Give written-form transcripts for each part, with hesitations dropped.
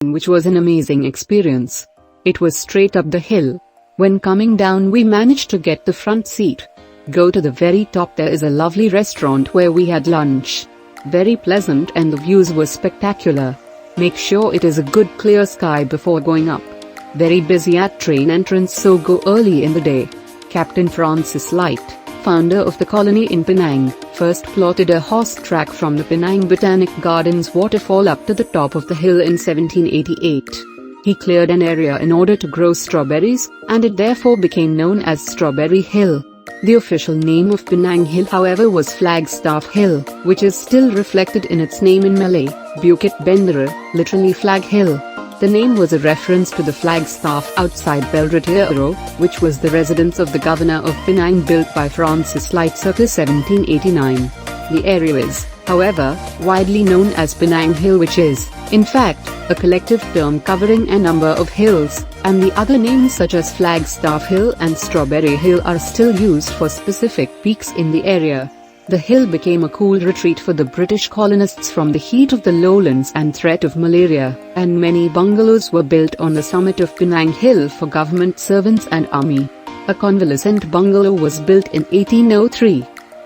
which was an amazing experience. It was straight up the hill. When coming down we managed to get the front seat. Go to the very top, there is a lovely restaurant where we had lunch. Very pleasant and the views were spectacular. Make sure it is a good clear sky before going up. Very busy at train entrance, so go early in the day. Captain Francis Light, founder of the colony in Penang, first plotted a horse track from the Penang Botanic Gardens waterfall up to the top of the hill in 1788. He cleared an area in order to grow strawberries, and it therefore became known as Strawberry Hill. The official name of Penang Hill, however, was Flagstaff Hill, which is still reflected in its name in Malay, Bukit Bendera, literally Flag Hill. The name was a reference to the flagstaff outside Bendera, which was the residence of the governor of Penang, built by Francis Light circa 1789. The area is, however, widely known as Penang Hill, which is, in fact, a collective term covering a number of hills, and the other names such as Flagstaff Hill and Strawberry Hill are still used for specific peaks in the area. The hill became a cool retreat for the British colonists from the heat of the lowlands and threat of malaria, and many bungalows were built on the summit of Penang Hill for government servants and army. A convalescent bungalow was built in 1803.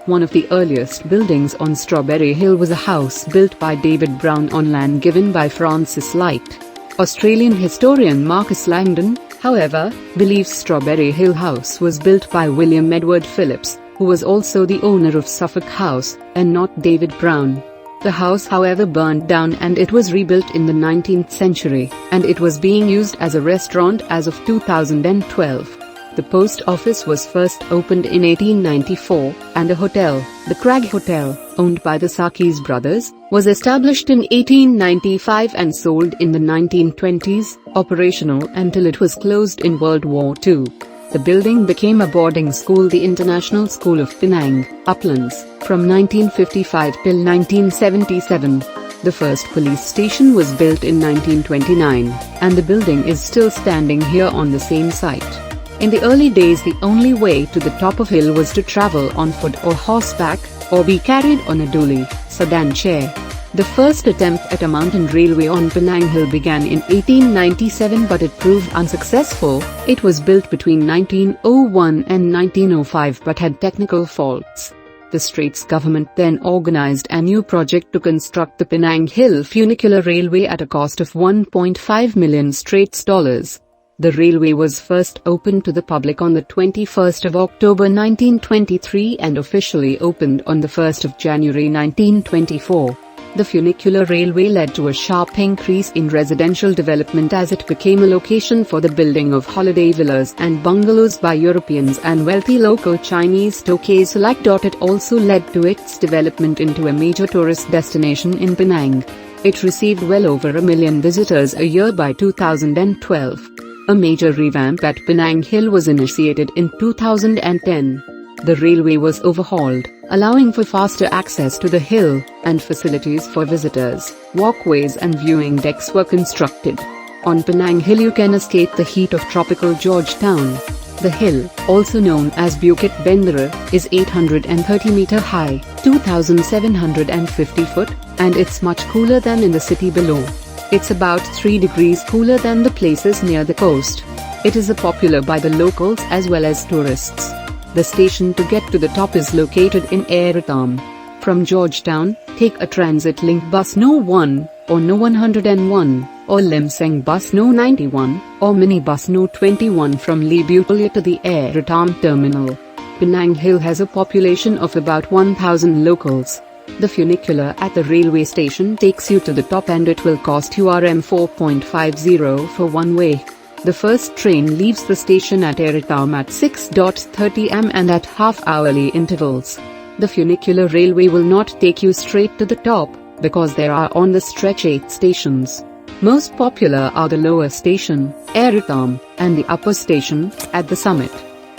One of the earliest buildings on Strawberry Hill was a house built by David Brown on land given by Francis Light. Australian historian Marcus Langdon, however, believes Strawberry Hill House was built by William Edward Phillips, who was also the owner of Suffolk House, and not David Brown. The house, however, burned down and it was rebuilt in the 19th century, and it was being used as a restaurant as of 2012. The post office was first opened in 1894, and a hotel, the Crag Hotel, owned by the Sakis brothers, was established in 1895 and sold in the 1920s, operational until it was closed in World War II. The building became a boarding school, the International School of Penang, Uplands, from 1955 till 1977. The first police station was built in 1929, and the building is still standing here on the same site. In the early days, the only way to the top of hill was to travel on foot or horseback, or be carried on a dolly, sedan chair. The first attempt at a mountain railway on Penang Hill began in 1897, but it proved unsuccessful. It was built between 1901 and 1905 but had technical faults. The Straits government then organized a new project to construct the Penang Hill Funicular Railway at a cost of 1.5 million Straits dollars. The railway was first opened to the public on the 21st of October 1923 and officially opened on the 1st of January 1924. The funicular railway led to a sharp increase in residential development as it became a location for the building of holiday villas and bungalows by Europeans and wealthy local Chinese stockades alike. It also led to its development into a major tourist destination in Penang. It received well over 1 million visitors a year by 2012. A major revamp at Penang Hill was initiated in 2010. The railway was overhauled, allowing for faster access to the hill, and facilities for visitors, walkways and viewing decks were constructed. On Penang Hill you can escape the heat of tropical Georgetown. The hill, also known as Bukit Bendera, is 830 meter high, 2,750 foot, and it's much cooler than in the city below. It's about 3 degrees cooler than the places near the coast. It is popular by the locals as well as tourists. The station to get to the top is located in Aerotam. From Georgetown, take a transit link bus No. 1, or No. 101, or Lim Seng bus No. 91, or minibus No. 21 from Libutulia to the Aerotam terminal. Penang Hill has a population of about 1,000 locals. The funicular at the railway station takes you to the top and it will cost you Rm 4.50 for one way. The first train leaves the station at Aerotam at 6:30 am and at half-hourly intervals. The funicular railway will not take you straight to the top, because there are on the stretch 8 stations. Most popular are the lower station, Aerotam, and the upper station, at the summit.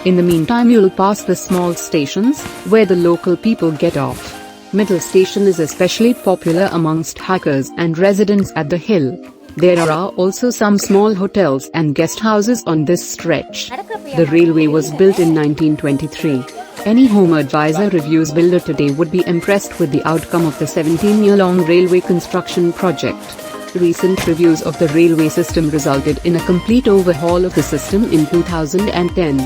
In the meantime you'll pass the small stations, where the local people get off. Middle station is especially popular amongst hikers and residents at the hill. There are also some small hotels and guest houses on this stretch. The railway was built in 1923. Any home advisor reviews builder today would be impressed with the outcome of the 17-year-long railway construction project. Recent reviews of the railway system resulted in a complete overhaul of the system in 2010.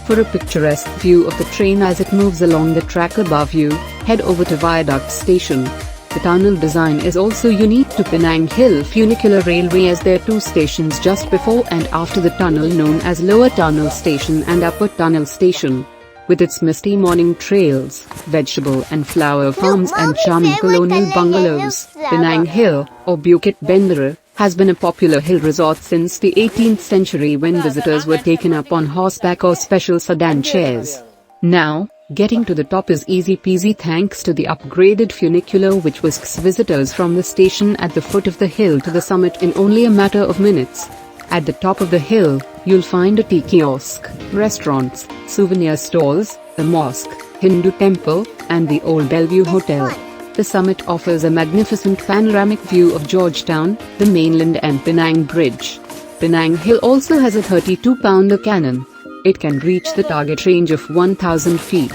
For a picturesque view of the train as it moves along the track above you, head over to Viaduct Station. The tunnel design is also unique to Penang Hill Funicular Railway, as there are two stations just before and after the tunnel known as Lower Tunnel Station and Upper Tunnel Station. With its misty morning trails, vegetable and flower farms and charming colonial bungalows, Penang Hill, or Bukit Bendera, has been a popular hill resort since the 18th century, when visitors were taken up on horseback or special sedan chairs. Now, getting to the top is easy peasy thanks to the upgraded funicular, which whisks visitors from the station at the foot of the hill to the summit in only a matter of minutes. At the top of the hill, you'll find a tea kiosk, restaurants, souvenir stalls, a mosque, Hindu temple, and the Old Bellevue Hotel. The summit offers a magnificent panoramic view of Georgetown, the mainland and Penang Bridge. Penang Hill also has a 32-pounder cannon. It can reach the target range of 1,000 feet.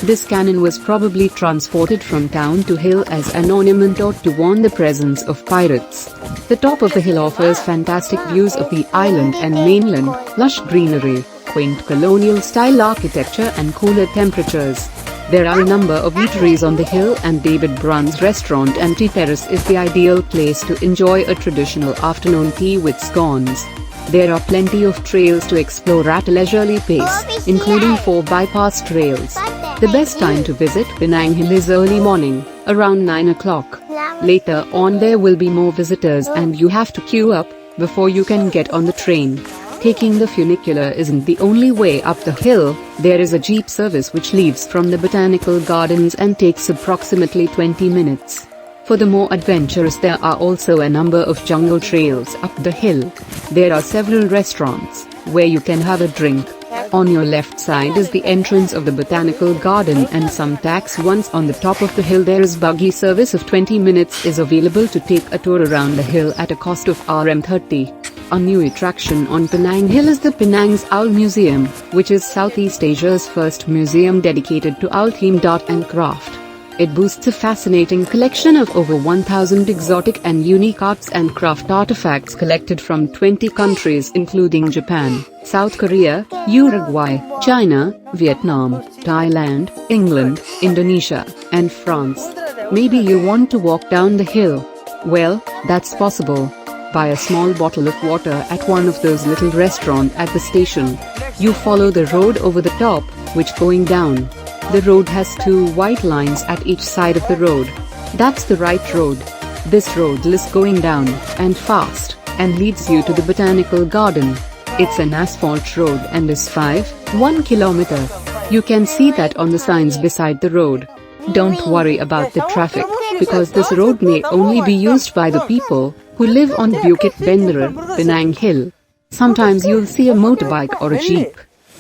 This cannon was probably transported from town to hill as an ornament or to warn the presence of pirates. The top of the hill offers fantastic views of the island and mainland, lush greenery, quaint colonial-style architecture and cooler temperatures. There are a number of eateries on the hill, and David Brun's restaurant and tea terrace is the ideal place to enjoy a traditional afternoon tea with scones. There are plenty of trails to explore at a leisurely pace, including 4 bypass trails. The best time to visit Penang Hill is early morning, around 9 o'clock. Later on there will be more visitors and you have to queue up before you can get on the train. Taking the funicular isn't the only way up the hill. There is a jeep service which leaves from the Botanical Gardens and takes approximately 20 minutes. For the more adventurous, there are also a number of jungle trails up the hill. There are several restaurants where you can have a drink. On your left side is the entrance of the Botanical Garden and some tax. Once on the top of the hill, there is buggy service of 20 minutes is available to take a tour around the hill at a cost of Rm30. A new attraction on Penang Hill is the Penang's Owl Museum, which is Southeast Asia's first museum dedicated to owl themed art and craft. It boasts a fascinating collection of over 1,000 exotic and unique arts and craft artifacts collected from 20 countries including Japan, South Korea, Uruguay, China, Vietnam, Thailand, England, Indonesia, and France. Maybe you want to walk down the hill? Well, that's possible. Buy a small bottle of water at one of those little restaurants at the station. You follow the road over the top, which going down. The road has 2 white lines at each side of the road. That's the right road. This road is going down, and fast, and leads you to the Botanical Garden. It's an asphalt road and is 1 kilometer. You can see that on the signs beside the road. Don't worry about the traffic, because this road may only be used by the people who live on Bukit Bendera, Penang Hill. Sometimes you'll see a motorbike or a jeep.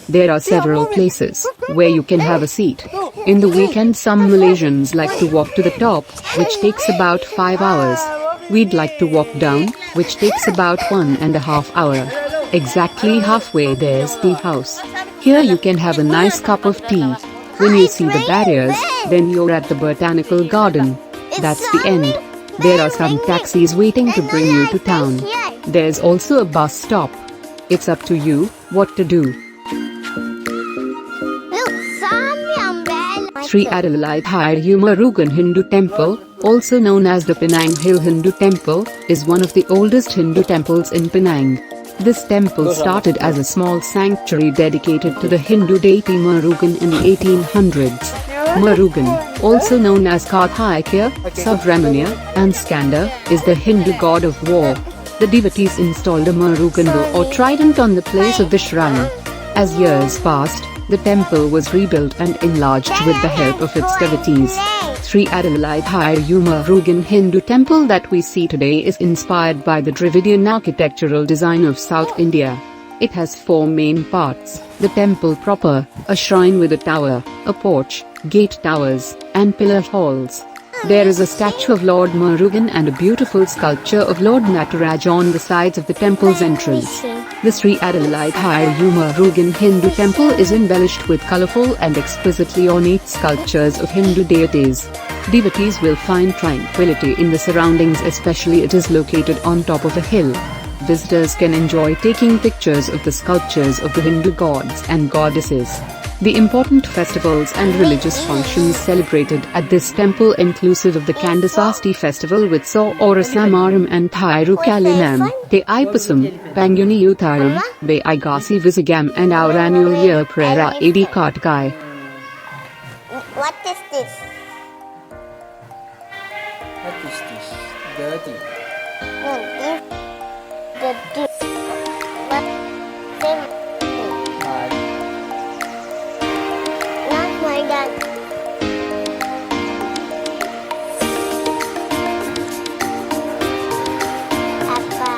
There are several places where you can have a seat. In the weekend, some Malaysians like to walk to the top, which takes about 5 hours. We'd like to walk down, which takes about 1.5 hours. Exactly halfway there's tea house. Here you can have a nice cup of tea. When you see the barriers, then you're at the Botanical Garden. That's the end. There are some taxis waiting to bring you to town. There's also a bus stop. It's up to you what to do. Sri Adelaide Murugan Hindu Temple, also known as the Penang Hill Hindu Temple, is one of the oldest Hindu temples in Penang. This temple started as a small sanctuary dedicated to the Hindu deity Murugan in the 1800s. Murugan, also known as Karthikeya, Subramanya, and Skanda, is the Hindu god of war. The devotees installed a Murugan bow or trident on the place of the shrine. As years passed, the temple was rebuilt and enlarged with the help of its devotees. Sri Adelaide Murugan Hindu Temple that we see today is inspired by the Dravidian architectural design of South India. It has 4 main parts: the temple proper, a shrine with a tower, a porch, gate towers, and pillar halls. There is a statue of Lord Murugan and a beautiful sculpture of Lord Nataraj on the sides of the temple's entrance. The Sri Adelaide Murugan Hindu temple is embellished with colorful and exquisitely ornate sculptures of Hindu deities. Devotees will find tranquility in the surroundings, especially it is located on top of a hill. Visitors can enjoy taking pictures of the sculptures of the Hindu gods and goddesses. The important festivals and religious functions celebrated at this temple inclusive of the Kandasasti festival with Samaram and Thirukalinam, Te Ipasam, Panguni Utharam, Ve Igasi Visagam and our annual year Prera Edi Kartkai. What is this? What is this? Dirty. No, this. The what? Not my dad. Papa.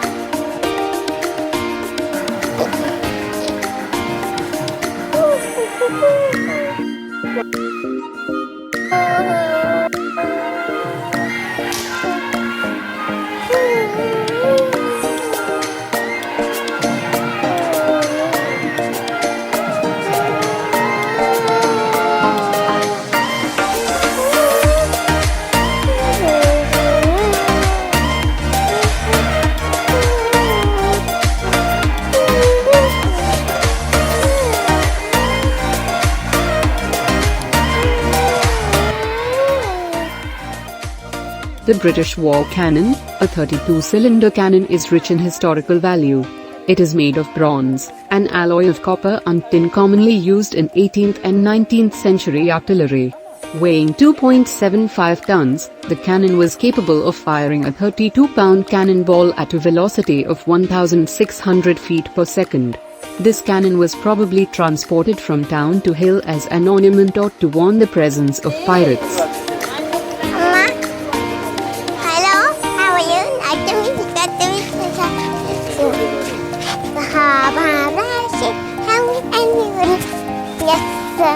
The British war cannon, a 32-cylinder cannon, is rich in historical value. It is made of bronze, an alloy of copper and tin commonly used in 18th and 19th century artillery. Weighing 2.75 tons, the cannon was capable of firing a 32-pound cannonball at a velocity of 1,600 feet per second. This cannon was probably transported from town to hill as an ornament or to warn the presence of pirates.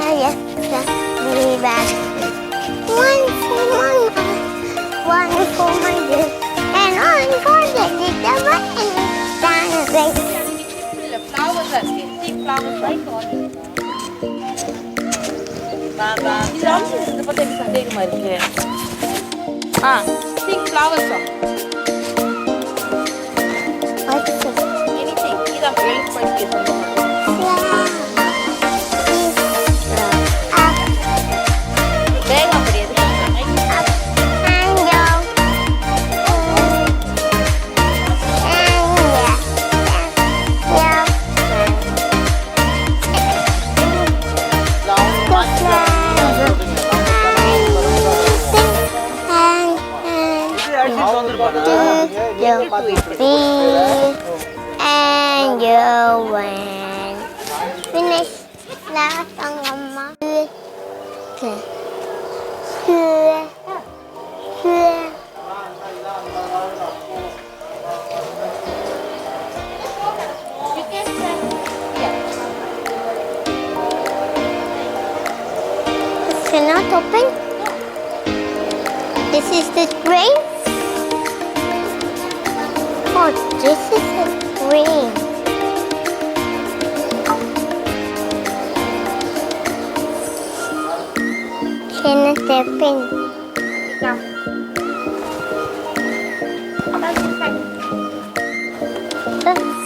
Yes, sir. Very bad. One for my dear, and one for the little one, and flowers are thick flowers like all. Thick flowers. What's this? Anything. These are very spicy. And you win. Finish. Last ang mama. It cannot open. This is the screen. Oh, this is a screen. Can it open?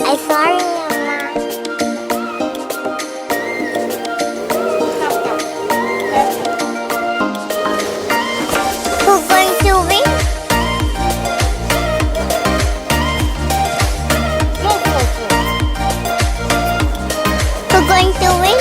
I'm sorry, Mama. Who's going to win? Who's going to win?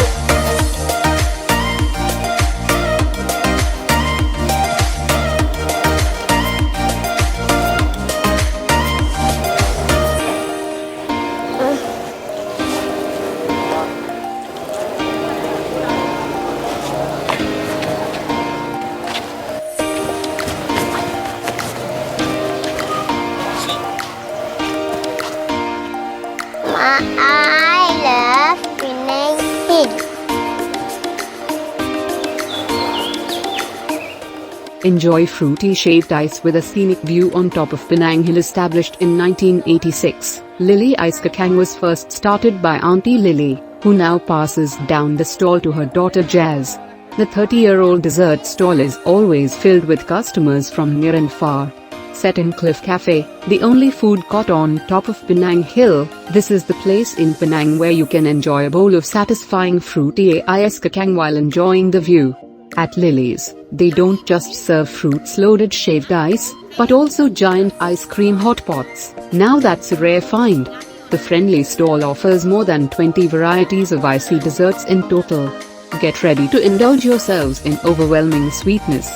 I love Penang Hill. Enjoy fruity shaved ice with a scenic view on top of Penang Hill. Established in 1986, Lily Ice Kakang was first started by Auntie Lily, who now passes down the stall to her daughter Jazz. The 30-year-old dessert stall is always filled with customers from near and far. Set in Cliff Cafe, the only food court on top of Penang Hill, this is the place in Penang where you can enjoy a bowl of satisfying fruity ice kakang while enjoying the view. At Lily's, they don't just serve fruits-loaded shaved ice, but also giant ice cream hot pots. Now that's a rare find. The friendly stall offers more than 20 varieties of icy desserts in total. Get ready to indulge yourselves in overwhelming sweetness.